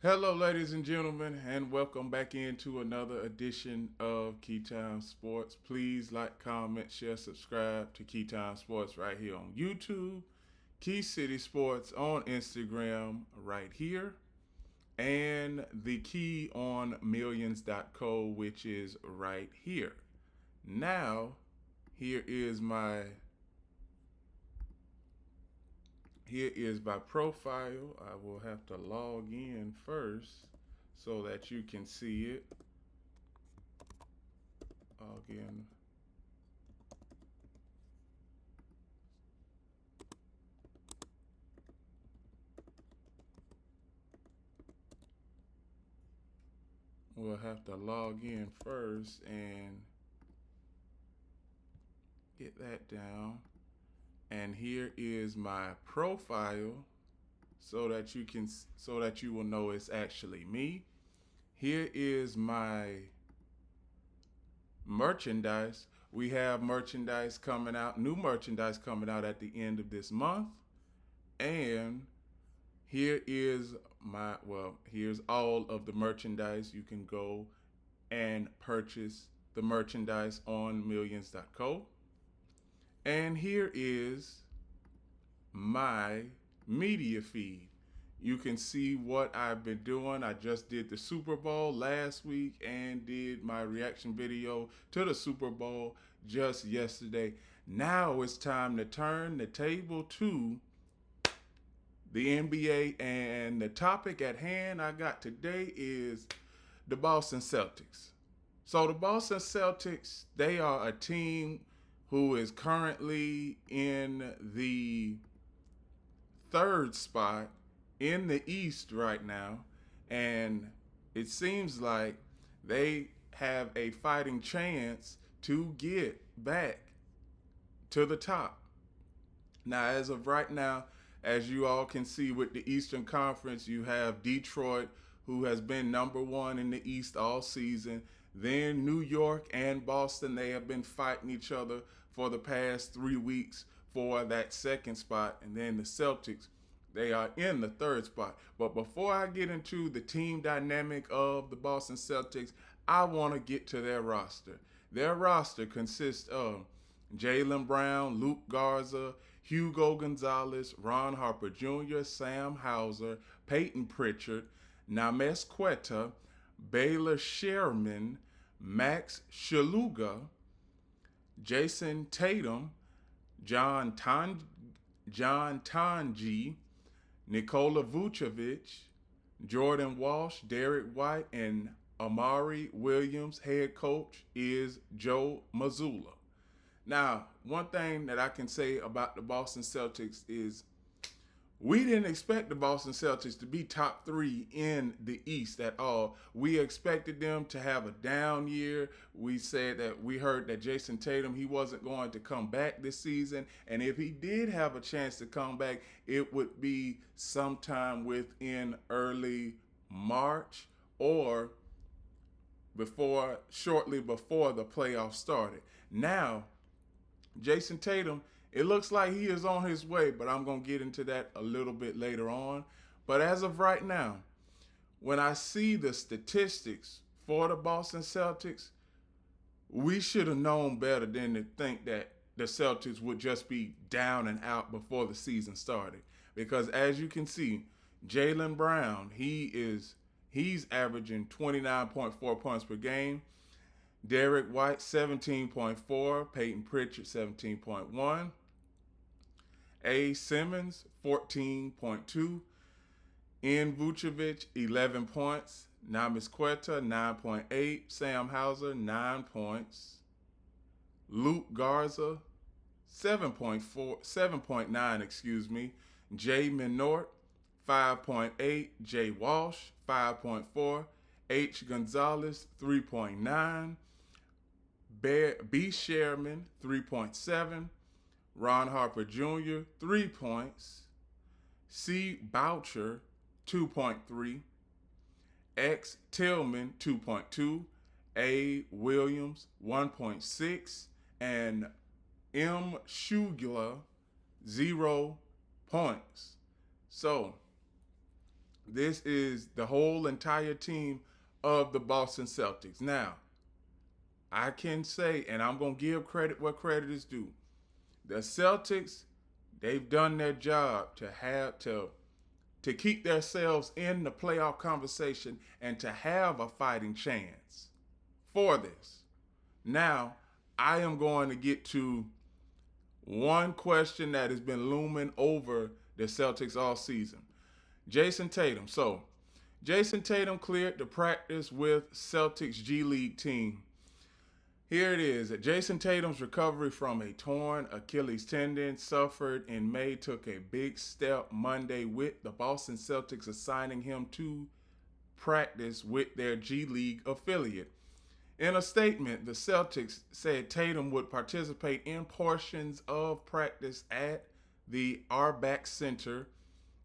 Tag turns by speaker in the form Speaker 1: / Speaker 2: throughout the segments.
Speaker 1: Hello, ladies and gentlemen, and welcome back into another edition of Keytime Sports. Please like, comment, share, subscribe to Keytime Sports right here on YouTube, Key City Sports on Instagram right here, and the key on millions.co, which is right here. Now, here is my here is my profile. I will have to log in first so that you can see it. Log in. We'll have to log in first and get that down. And here is my profile so that you will know it's actually me. Here is my merchandise. We have merchandise coming out, new merchandise coming out at the end of this month. And here's all of the merchandise. You can go and purchase the merchandise on millions.co. And here is my media feed. You can see what I've been doing. I just did the Super Bowl last week and did my reaction video to the Super Bowl just yesterday. Now it's time to turn the table to the NBA, and the topic at hand I got today is the Boston Celtics. So the Boston Celtics, they are a team who is currently in the third spot in the East right now, and it seems like they have a fighting chance to get back to the top. Now, as of right now, as you all can see with the Eastern Conference, you have Detroit, who has been number one in the East all season. Then New York and Boston, they have been fighting each other for the past 3 weeks for that second spot. And then the Celtics, they are in the third spot. But before I get into the team dynamic of the Boston Celtics, I want to get to their roster. Their roster consists of Jaylen Brown, Luke Garza, Hugo Gonzalez, Ron Harper Jr., Sam Hauser, Peyton Pritchard, Names Quetta, Baylor Sherman, Max Shaluga, Jason Tatum, John Tanji, Nikola Vucevic, Jordan Walsh, Derek White, and Amari Williams. Head coach is Joe Mazzulla. Now, one thing that I can say about the Boston Celtics is we didn't expect the Boston Celtics to be top three in the East at all. We expected them to have a down year. We heard that Jason Tatum, he wasn't going to come back this season. And if he did have a chance to come back, it would be sometime within early March or shortly before the playoffs started. Now, Jason Tatum, it looks like he is on his way, but I'm going to get into that a little bit later on. But as of right now, when I see the statistics for the Boston Celtics, we should have known better than to think that the Celtics would just be down and out before the season started. Because as you can see, Jaylen Brown, he's averaging 29.4 points per game. Derek White, 17.4. Peyton Pritchard, 17.1. A. Simmons, 14.2. N. Vucevic, 11 points. Names Quetta, 9.8. Sam Hauser, 9 points. Luke Garza, 7.9, Jay Minort, 5.8. Jay Walsh, 5.4. H. Gonzalez, 3.9. B. Sherman, 3.7. Ron Harper Jr., 3 points. C. Boucher, 2.3. X. Tillman, 2.2. A. Williams, 1.6. And M. Shugula, 0 points. So, This is the whole entire team of the Boston Celtics. Now, I can say, and I'm going to give credit where credit is due. The Celtics, they've done their job to keep themselves in the playoff conversation and to have a fighting chance for this. Now, I am going to get to one question that has been looming over the Celtics all season. Jason Tatum. So, Jason Tatum cleared to practice with Celtics G League team. Here it is. Jason Tatum's recovery from a torn Achilles tendon suffered in May took a big step Monday with the Boston Celtics assigning him to practice with their G League affiliate. In a statement, the Celtics said Tatum would participate in portions of practice at the Arbac Center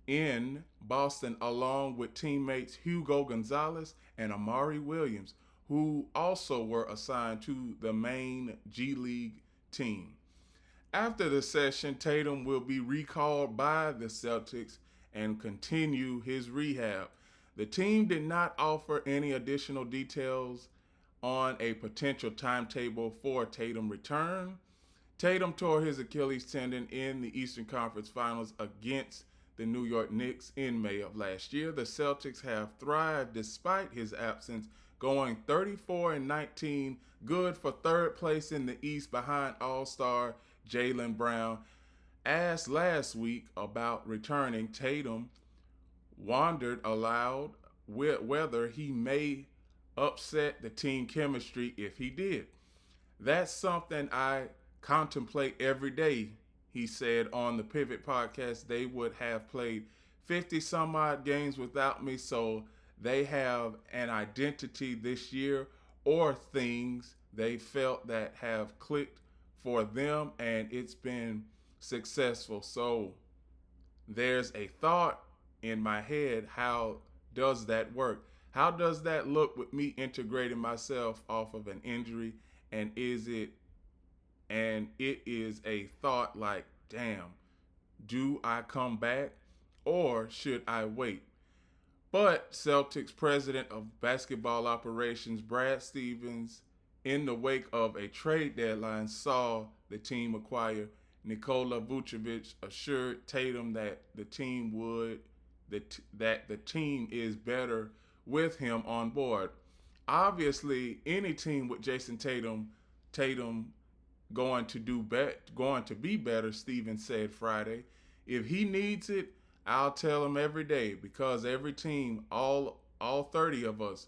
Speaker 1: in Boston along with teammates Hugo Gonzalez and Amari Williams, who also were assigned to the main G League team. After the session, Tatum will be recalled by the Celtics and continue his rehab. The team did not offer any additional details on a potential timetable for Tatum return. Tatum tore his Achilles tendon in the Eastern Conference Finals against the New York Knicks in May of last year. The Celtics have thrived despite his absence, going 34-19, good for third place in the East behind All-Star Jaylen Brown. Asked last week about returning, Tatum wondered aloud whether he may upset the team chemistry if he did. That's something I contemplate every day, he said on the Pivot podcast. They would have played 50 some odd games without me, so they have an identity this year or things they felt that have clicked for them, and it's been successful. So there's a thought in my head, how does that work? How does that look with me integrating myself off of an injury? And it is a thought like, damn, do I come back or should I wait? But Celtics president of basketball operations Brad Stevens, in the wake of a trade deadline, saw the team acquire Nikola Vucevic, assured Tatum that the team is better with him on board. Obviously, any team with Jason Tatum going to be better, Stevens said Friday. If he needs it, I'll tell him every day, because every team, all 30 of us,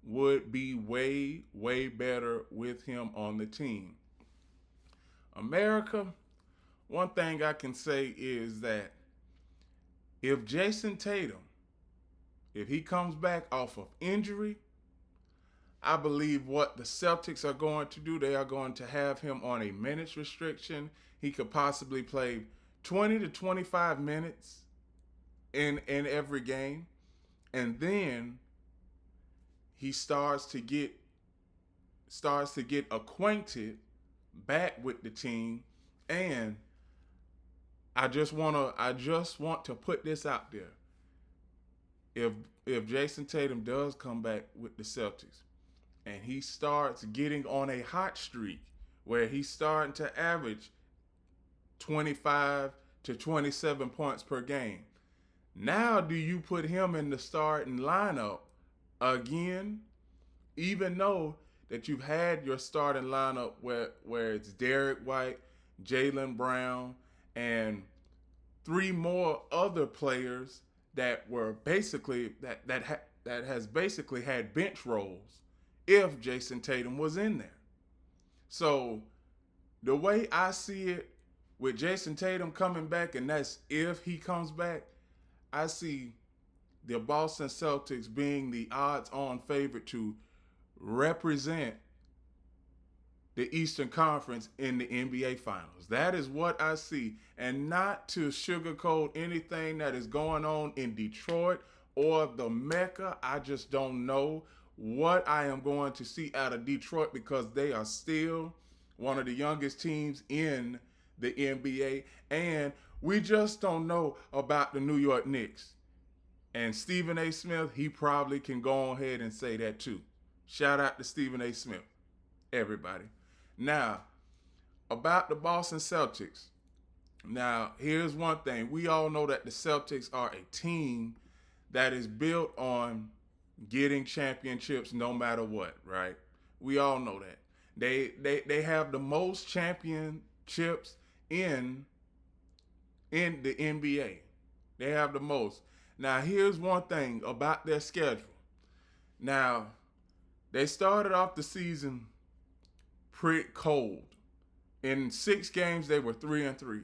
Speaker 1: would be way, way better with him on the team. America, one thing I can say is that if Jason Tatum, if he comes back off of injury, I believe what the Celtics are going to do, they are going to have him on a minutes restriction. He could possibly play 20 to 25 minutes in every game. And then he starts to get acquainted back with the team. And I just want to put this out there. If Jason Tatum does come back with the Celtics and he starts getting on a hot streak where he's starting to average 25 to 27 points per game, now do you put him in the starting lineup again, even though that you've had your starting lineup where it's Derek White, Jaylen Brown, and three more other players that were basically that has basically had bench roles if Jason Tatum was in there. So the way I see it with Jason Tatum coming back, and that's if he comes back, I see the Boston Celtics being the odds-on favorite to represent the Eastern Conference in the NBA Finals. That is what I see. And not to sugarcoat anything that is going on in Detroit or the Mecca, I just don't know what I am going to see out of Detroit, because they are still one of the youngest teams in the NBA. And we just don't know about the New York Knicks. And Stephen A. Smith, he probably can go ahead and say that too. Shout out to Stephen A. Smith, everybody. Now, about the Boston Celtics. Now, here's one thing. We all know that the Celtics are a team that is built on getting championships no matter what, right? We all know that. They have the most championships in the NBA. They have the most. Now, here's one thing about their schedule. Now, they started off the season pretty cold. In 6 games, they were 3-3.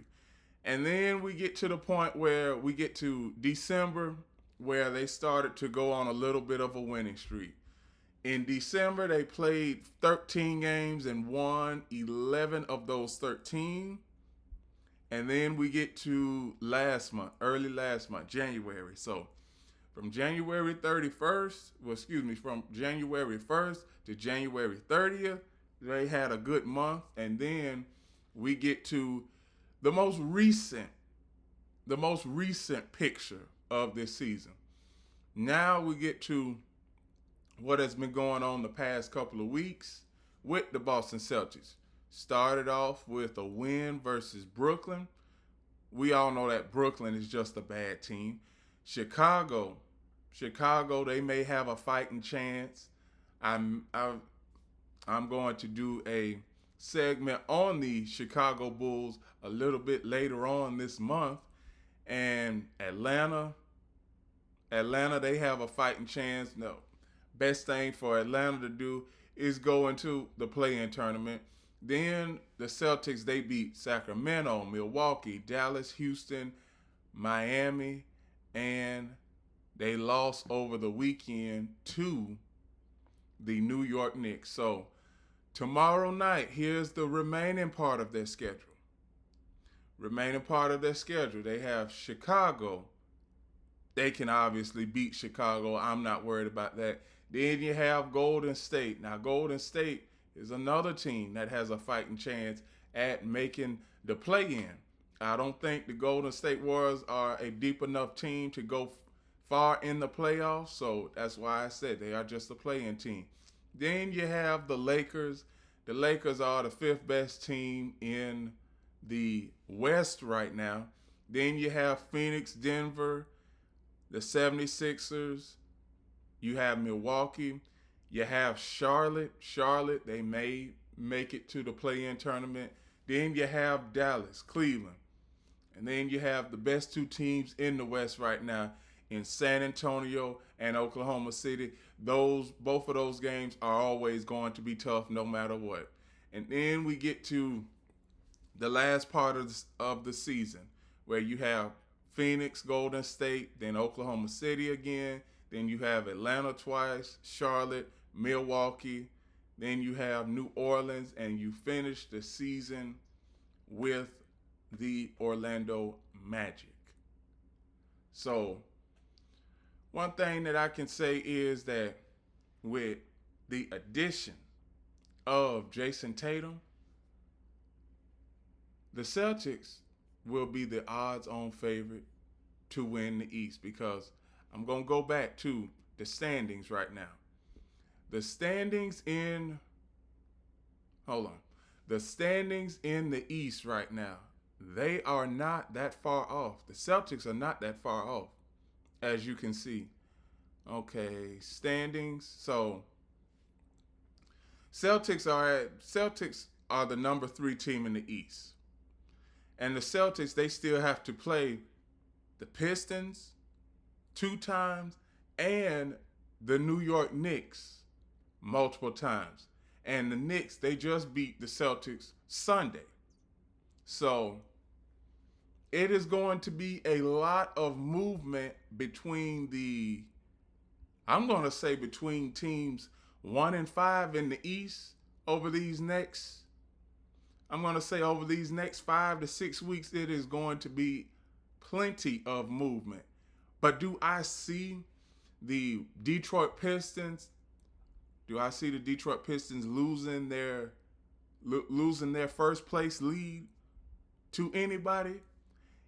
Speaker 1: And then we get to the point where we get to December, where they started to go on a little bit of a winning streak. In December, they played 13 games and won 11 of those 13. And then we get to early last month, January. So from January 1st to January 30th, they had a good month. And then we get to the most recent picture of this season. Now we get to what has been going on the past couple of weeks with the Boston Celtics. Started off with a win versus Brooklyn. We all know that Brooklyn is just a bad team. Chicago, they may have a fighting chance. I'm going to do a segment on the Chicago Bulls a little bit later on this month. And Atlanta, they have a fighting chance. No. Best thing for Atlanta to do is go into the play-in tournament. Then the Celtics, they beat Sacramento, Milwaukee, Dallas, Houston, Miami, and they lost over the weekend to the New York Knicks. So tomorrow night, here's the remaining part of their schedule. They have Chicago. They can obviously beat Chicago. I'm not worried about that. Then you have Golden State. Now, Golden State is another team that has a fighting chance at making the play-in. I don't think the Golden State Warriors are a deep enough team to go far in the playoffs, so that's why I said they are just a play-in team. Then you have the Lakers. The Lakers are the 5th best team in the West right now. Then you have Phoenix, Denver, the 76ers. You have Milwaukee. You have Charlotte. They may make it to the play-in tournament. Then you have Dallas, Cleveland. And then you have the best 2 teams in the West right now in San Antonio and Oklahoma City. Both of those games are always going to be tough no matter what. And then we get to the last part of the season where you have Phoenix, Golden State, then Oklahoma City again. Then you have Atlanta twice, Charlotte, Milwaukee. Then you have New Orleans, and you finish the season with the Orlando Magic. So one thing that I can say is that with the addition of Jason Tatum, the Celtics will be the odds-on favorite to win the East, because I'm going to go back to the standings right now. The standings in the East right now, they are not that far off. The Celtics are not that far off, as you can see. Okay, standings. So Celtics are the number 3 team in the East. And the Celtics, they still have to play the Pistons 2 times and the New York Knicks multiple times. And the Knicks, they just beat the Celtics Sunday. So it is going to be a lot of movement between between teams 1 and 5 in the East over these next 5 to 6 weeks. It is going to be plenty of movement. But do I see the Detroit Pistons losing their first place lead to anybody?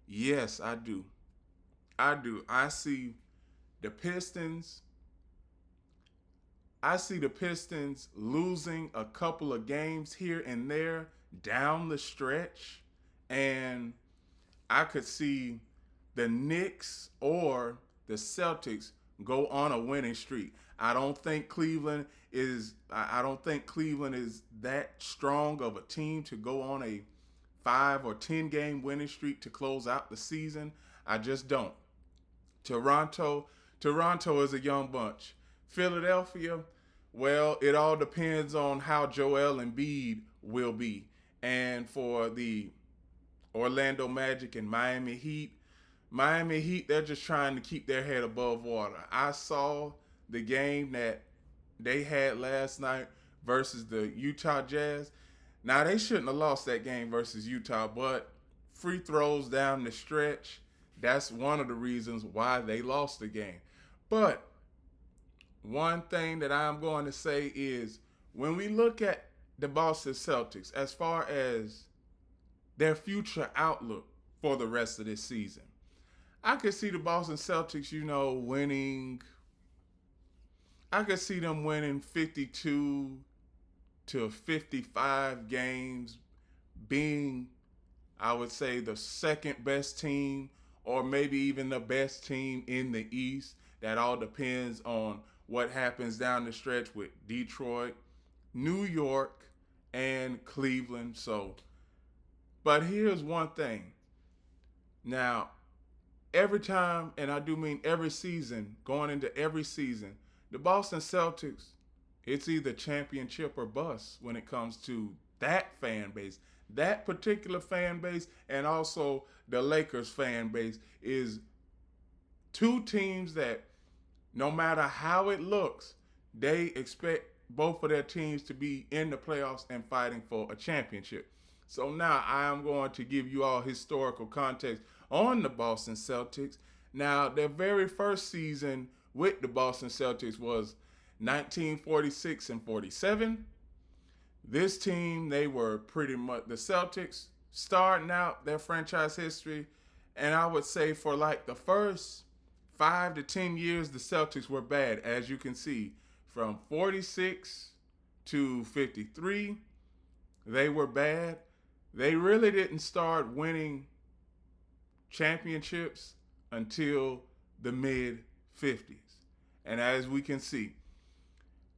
Speaker 1: Yes, I do. I see The Pistons, I see the Pistons losing a couple of games here and there down the stretch. And I could see the Knicks or the Celtics go on a winning streak. I don't think Cleveland is that strong of a team to go on a 5 or 10 game winning streak to close out the season. I just don't. Toronto is a young bunch. Philadelphia, well, it all depends on how Joel Embiid will be. And for the Orlando Magic and Miami Heat, they're just trying to keep their head above water. I saw the game that they had last night versus the Utah Jazz. Now, they shouldn't have lost that game versus Utah, but free throws down the stretch, that's one of the reasons why they lost the game. But one thing that I'm going to say is when we look at the Boston Celtics, as far as their future outlook for the rest of this season, I could see the Boston Celtics, winning. I could see them winning 52 to 55 games, being, I would say, the second best team or maybe even the best team in the East. That all depends on what happens down the stretch with Detroit, New York, and Cleveland. But here's one thing. Now, every time, and I do mean every season, going into every season, the Boston Celtics, it's either championship or bust when it comes to that fan base. That particular fan base and also the Lakers fan base is two teams that no matter how it looks, they expect both of their teams to be in the playoffs and fighting for a championship. So now I am going to give you all historical context on the Boston Celtics. Now, their very first season with the Boston Celtics was 1946 and 47. This team, they were pretty much the Celtics starting out their franchise history. And I would say for like the first 5 to 10 years, the Celtics were bad. As you can see, from 46 to 53, they were bad. They really didn't start winning championships until the mid-50s. And as we can see,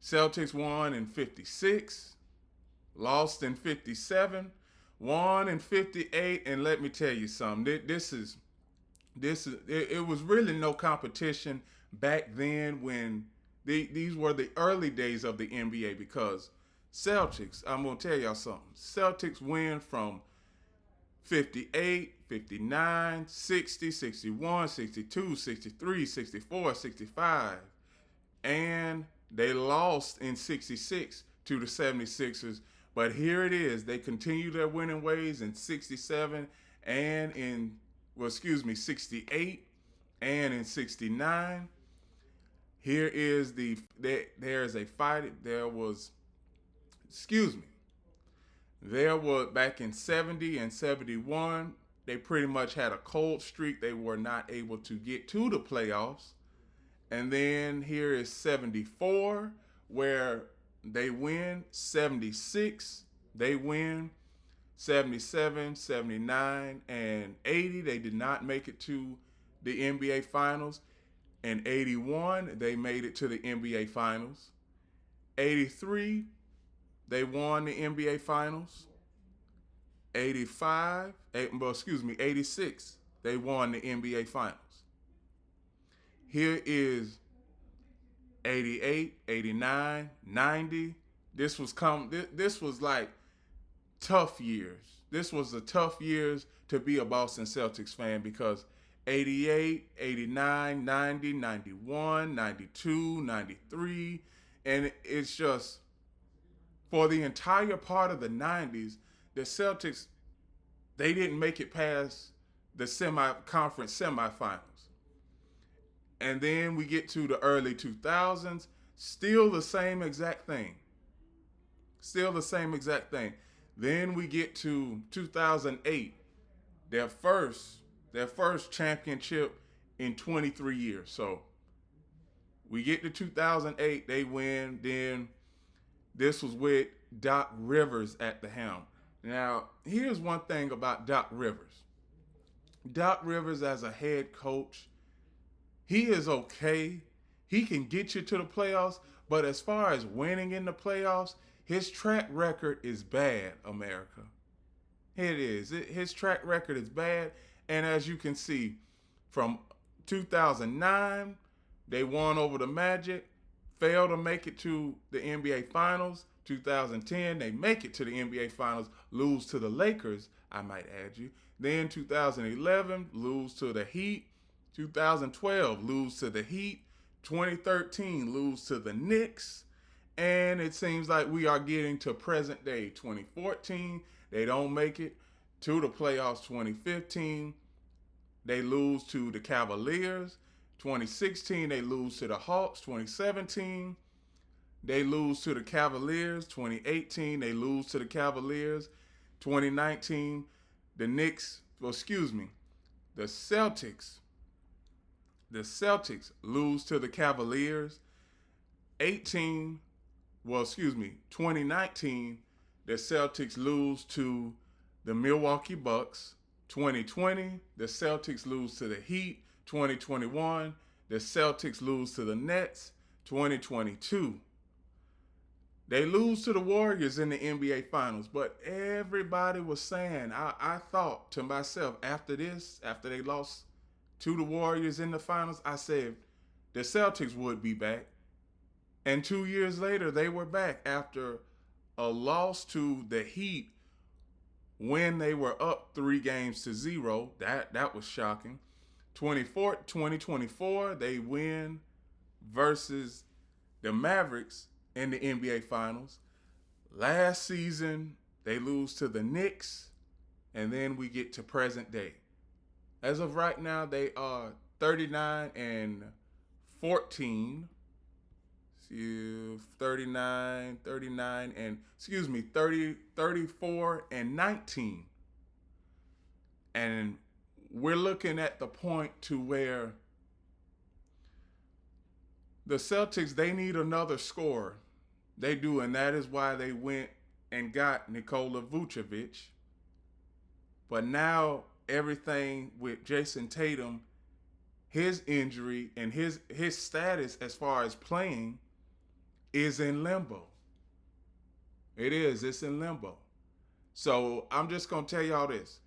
Speaker 1: Celtics won in 56, lost in 57, won in 58, and let me tell you something. It was really no competition back then when these were the early days of the NBA, because Celtics, I'm going to tell y'all something. Celtics win from 58, 59, 60, 61, 62, 63, 64, 65. And they lost in 66 to the 76ers. But here it is. They continue their winning ways in 67 and in, 68 and in 69. Here is there's a fight. There was back in 70 and 71, they pretty much had a cold streak. They were not able to get to the playoffs. And then here is 74, where they win. 76, they win. 77, 79, and 80, they did not make it to the NBA Finals. In 81, they made it to the NBA Finals. 83, they won the NBA Finals. 86, they won the NBA Finals. Here is 88, 89, 90. This was like tough years. This was the tough years to be a Boston Celtics fan, because 88, 89, 90, 91, 92, 93, and it's just for the entire part of the 90s, the Celtics, they didn't make it past the conference semifinals. And then we get to the early 2000s, still the same exact thing. Then we get to 2008, their first championship in 23 years. So We get to 2008, they win. Then this was with Doc Rivers at the helm. Now, here's one thing about Doc Rivers. Doc Rivers as a head coach, he is okay. He can get you to the playoffs, but as far as winning in the playoffs, his track record is bad, America. It is. His track record is bad. And as you can see, from 2009, they won over the Magic, failed to make it to the NBA Finals. 2010, they make it to the NBA Finals, lose to the Lakers, I might add you. Then 2011, lose to the Heat. 2012, lose to the Heat. 2013, lose to the Knicks. And it seems like we are getting to present day. 2014, they don't make it to the playoffs. 2015, they lose to the Cavaliers. 2016, they lose to the Hawks. 2017, they lose to the Cavaliers. 2018, they lose to the Cavaliers. 2019, the Celtics. The Celtics lose to the Cavaliers. 2019, the Celtics lose to the Milwaukee Bucks. 2020, the Celtics lose to the Heat. 2021, the Celtics lose to the Nets. 2022, they lose to the Warriors in the NBA Finals. But everybody was saying, I thought to myself after they lost to the Warriors in the finals, I said the Celtics would be back. And 2 years later, they were back after a loss to the Heat when they were up 3-0. That was shocking. 2024, they win versus the Mavericks in the NBA Finals. Last season, they lose to the Knicks, and then we get to present day. As of right now, they are 39-14. 34-19. And we're looking at the point to where the Celtics, they need another scorer. They do, and that is why they went and got Nikola Vucevic. But now everything with Jason Tatum, his injury and his status as far as playing is in limbo. It's in limbo. So I'm just going to tell y'all this.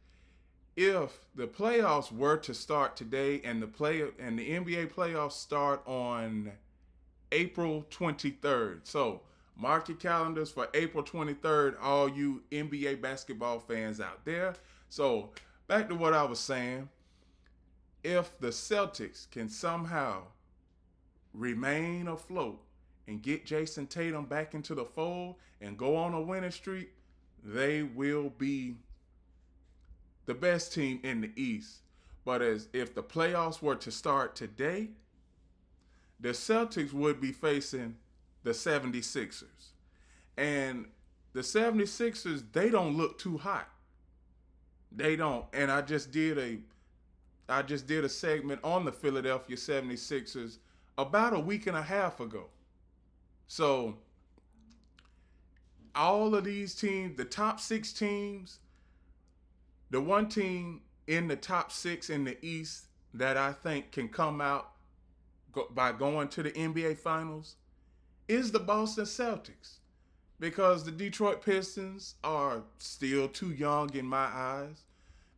Speaker 1: If the playoffs were to start today and the NBA playoffs start on April 23rd. So mark your calendars for April 23rd, all you NBA basketball fans out there. So back to what I was saying. If the Celtics can somehow remain afloat and get Jason Tatum back into the fold and go on a winning streak, they will be the best team in the East. But if the playoffs were to start today, the Celtics would be facing the 76ers. And the 76ers, they don't look too hot. They don't. And I just did a segment on the Philadelphia 76ers about a week and a half ago. So all of these teams, the top 6 teams, the one team in the top 6 in the East that I think can come out by going to the NBA Finals is the Boston Celtics, because the Detroit Pistons are still too young in my eyes.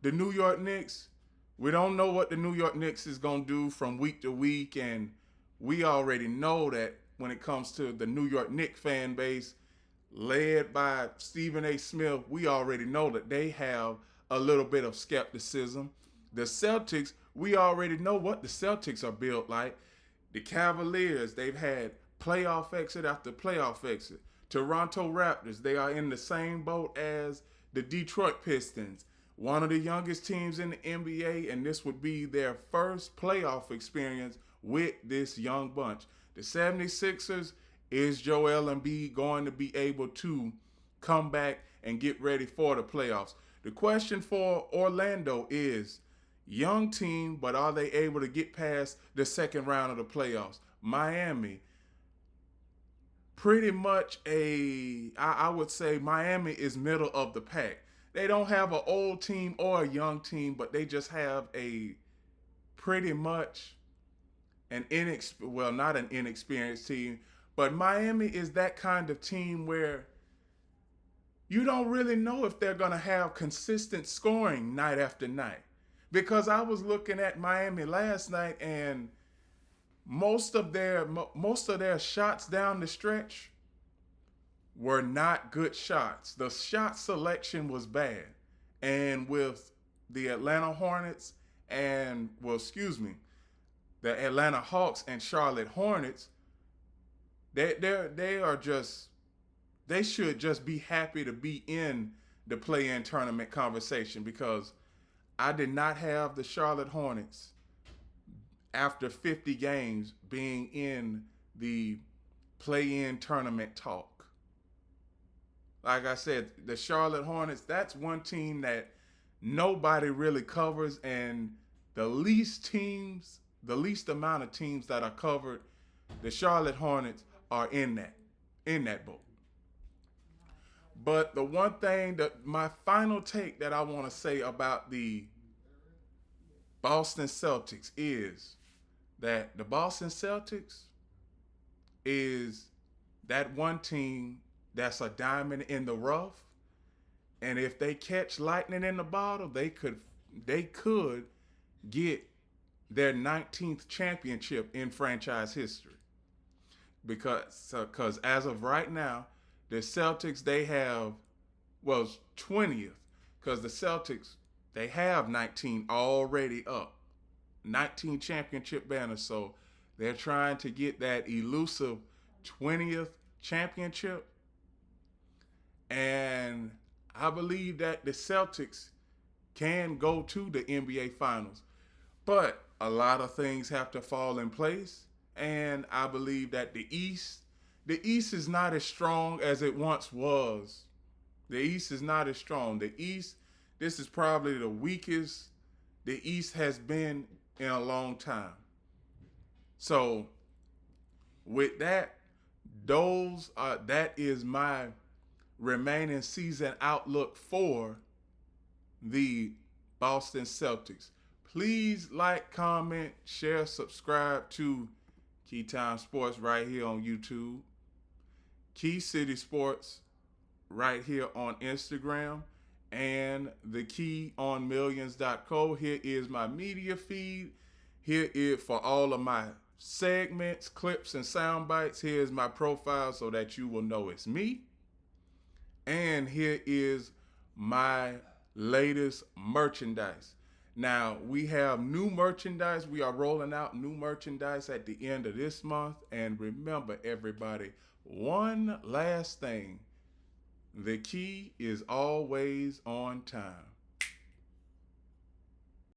Speaker 1: The New York Knicks, we don't know what the New York Knicks is going to do from week to week, and we already know that when it comes to the New York Knicks fan base, led by Stephen A. Smith, we already know that they have a little bit of skepticism. The Celtics, we already know what the Celtics are built like. The Cavaliers, they've had playoff exit after playoff exit. Toronto Raptors, they are in the same boat as the Detroit Pistons, one of the youngest teams in the NBA, and this would be their first playoff experience with this young bunch. The 76ers, is Joel Embiid going to be able to come back and get ready for the playoffs? The question for Orlando is, young team, but are they able to get past the second round of the playoffs? Miami, pretty much I would say Miami is middle of the pack. They don't have an old team or a young team, but they just have a pretty much not an inexperienced team, but Miami is that kind of team where you don't really know if they're going to have consistent scoring night after night. Because I was looking at Miami last night, and most of their shots down the stretch were not good shots. The shot selection was bad. And with the Atlanta Hornets and the Atlanta Hawks and Charlotte Hornets, they should just be happy to be in the play-in tournament conversation, because I did not have the Charlotte Hornets after 50 games being in the play-in tournament talk. Like I said, the Charlotte Hornets, that's one team that nobody really covers, and the least amount of teams that are covered, the Charlotte Hornets are in that boat. But the one thing that my final take that I want to say about the Boston Celtics is that the Boston Celtics is that one team that's a diamond in the rough, and if they catch lightning in the bottle, they could get their 19th championship in franchise history. Because as of right now, the Celtics, they have 20th, because the Celtics, they have 19 already up, 19 championship banners. So they're trying to get that elusive 20th championship. And I believe that the Celtics can go to the NBA Finals. But a lot of things have to fall in place. And I believe that the East is not as strong as it once was. The East is not as strong. The East, this is probably the weakest the East has been in a long time. So with that, that is my remaining season outlook for the Boston Celtics. Please like, comment, share, subscribe to Keytime Sports right here on YouTube. Key City Sports right here on Instagram, and the Key on Millions.co. Here is my media feed. Here is for all of my segments, clips, and sound bites. Here's my profile so that you will know it's me. And here is my latest merchandise. Now, we have new merchandise. We are rolling out new merchandise at the end of this month. And remember, everybody, one last thing. The Key is always on time.